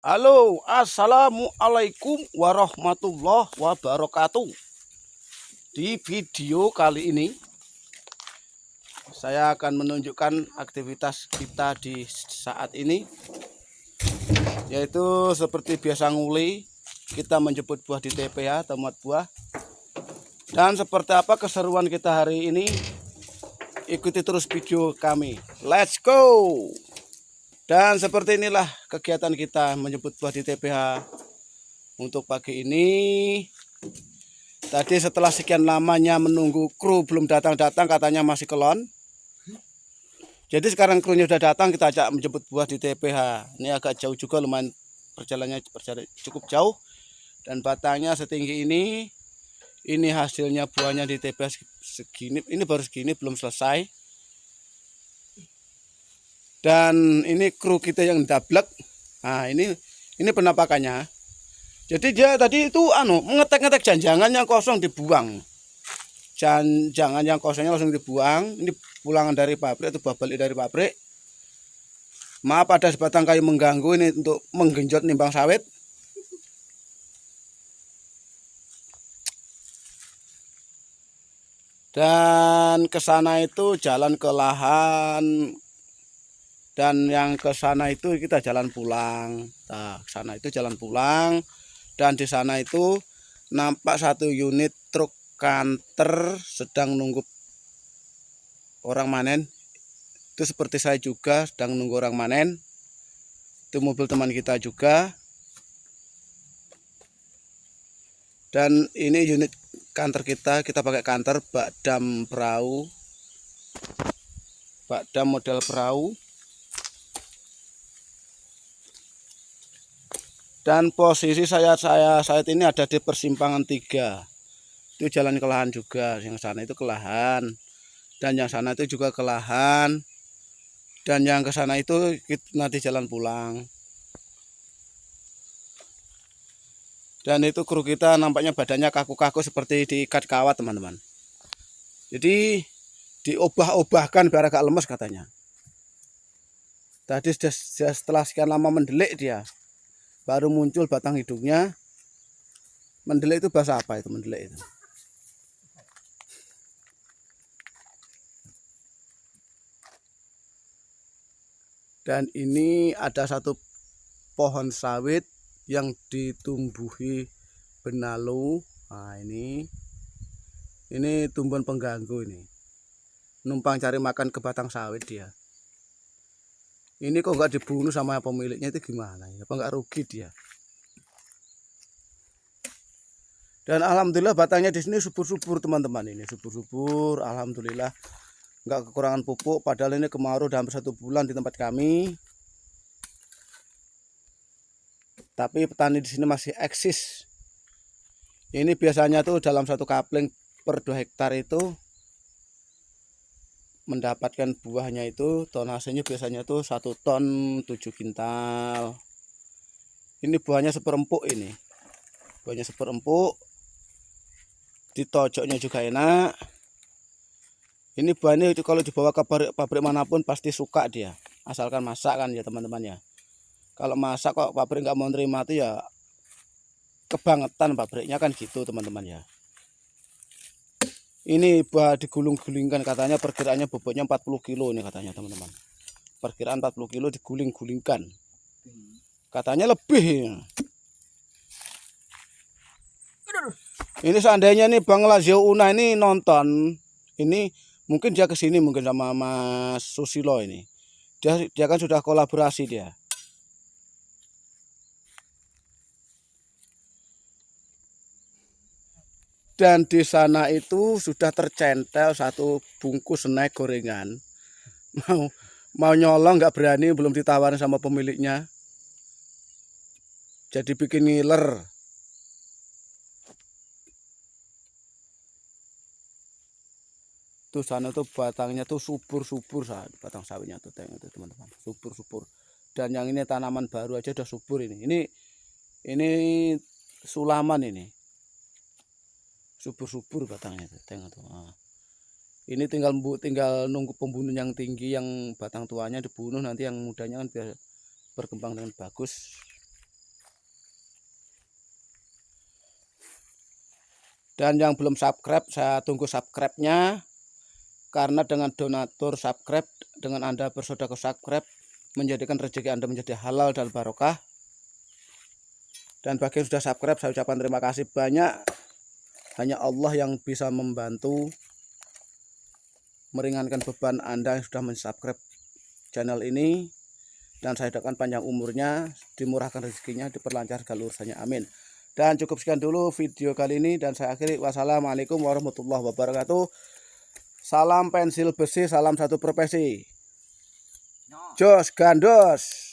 Halo, assalamualaikum warahmatullahi wabarakatuh. Di video kali ini, saya akan menunjukkan aktivitas kita di saat ini, yaitu seperti biasa nguli, kita menjemput buah di TPA, tempat buah. Dan seperti apa keseruan kita hari ini, ikuti terus video kami. Let's go! Dan seperti inilah kegiatan kita menjemput buah di TPH untuk pagi ini. Tadi setelah sekian lamanya menunggu kru belum datang-datang, katanya masih kelon. Jadi sekarang krunya sudah datang, kita ajak menjemput buah di TPH. Ini agak jauh juga, lumayan perjalanannya cukup jauh. Dan batangnya setinggi ini. Ini hasilnya buahnya di TPH segini. Ini baru segini, belum selesai. Dan ini kru kita yang dablek. Nah, ini penampakannya. Jadi dia tadi itu mengetek-ngetek janjangan yang kosong dibuang. Jangan yang kosongnya langsung dibuang. Ini pulangan dari pabrik atau buah balik dari pabrik. Maaf ada sebatang kayu mengganggu, ini untuk menggenjot nimbang sawit. Dan ke sana itu jalan ke lahan. Dan yang ke sana itu kita jalan pulang. Nah, ke sana itu jalan pulang. Dan di sana itu nampak satu unit truk kanter sedang nunggu orang manen. Itu seperti saya juga sedang nunggu orang manen. Itu mobil teman kita juga. Dan ini unit kanter kita pakai kanter bakdam perahu. Bakdam model perahu. Dan posisi saya saat ini ada di persimpangan 3. Itu jalan ke lahan juga, yang sana itu ke lahan. Dan yang sana itu juga ke lahan. Dan yang ke sana itu nanti jalan pulang. Dan itu kru kita nampaknya badannya kaku-kaku seperti diikat kawat, teman-teman. Jadi diobah-obahkan biar agak lemes katanya. Tadi setelah sekian lama mendelik dia, baru muncul batang hidungnya. Mendelik itu bahasa apa itu, mendelik itu? Dan ini ada satu pohon sawit yang ditumbuhi benalu. Nah, ini tumbuhan pengganggu ini. Numpang cari makan ke batang sawit dia. Ini kok nggak dibunuh sama pemiliknya, itu gimana ya? Apa nggak rugi dia? Dan alhamdulillah batangnya di sini subur-subur, teman-teman. Ini subur-subur, alhamdulillah nggak kekurangan pupuk. Padahal ini kemarau udah hampir 1 bulan di tempat kami. Tapi petani di sini masih eksis. Ini biasanya tuh dalam 1 kapling per 2 hektar itu mendapatkan buahnya itu tonasenya biasanya tuh 1 ton 7 kintal. Ini buahnya seperempuk ini. Buahnya seperempuk. Ditojoknya juga enak. Ini buahnya itu kalau dibawa ke pabrik manapun pasti suka dia. Asalkan masak kan ya, teman-teman ya. Kalau masak kok pabrik nggak mau nerima itu ya kebangetan pabriknya kan gitu, teman-teman ya. Ini buah digulung-gulingkan, katanya perkiraannya bobotnya 40 kilo nih katanya, teman-teman. Perkiraan 40 kilo diguling-gulingkan. Katanya lebih. Ini seandainya nih Bang Lazio Una ini nonton, ini mungkin dia kesini mungkin sama Mas Susilo ini. Dia kan sudah kolaborasi dia. Dan di sana itu sudah tercentel 1 bungkus snack gorengan. Mau nyolong nggak berani, belum ditawarin sama pemiliknya. Jadi bikin ngiler. Tuh sana tuh batangnya tuh subur-subur, batang sawitnya tuh, tengok tuh teman-teman, subur-subur. Dan yang ini tanaman baru aja udah subur ini. Ini sulaman ini. Subur-subur batangnya tuh, tengok tuh. Nah. Ini tinggal nunggu pembunuh yang tinggi, yang batang tuanya dibunuh, nanti yang mudanya kan biar berkembang dengan bagus. Dan yang belum subscribe, saya tunggu subscribe-nya. Karena dengan donatur subscribe, dengan Anda bersedekah subscribe, menjadikan rezeki Anda menjadi halal dan barokah. Dan bagi yang sudah subscribe, saya ucapkan terima kasih banyak. Hanya Allah yang bisa membantu meringankan beban Anda yang sudah mensubscribe channel ini. Dan saya doakan panjang umurnya, dimurahkan rezekinya, diperlancar jalur urusannya, amin. Dan cukup sekian dulu video kali ini, dan saya akhiri. Wassalamualaikum warahmatullahi wabarakatuh. Salam pensil besi, salam satu profesi. Jos gandos.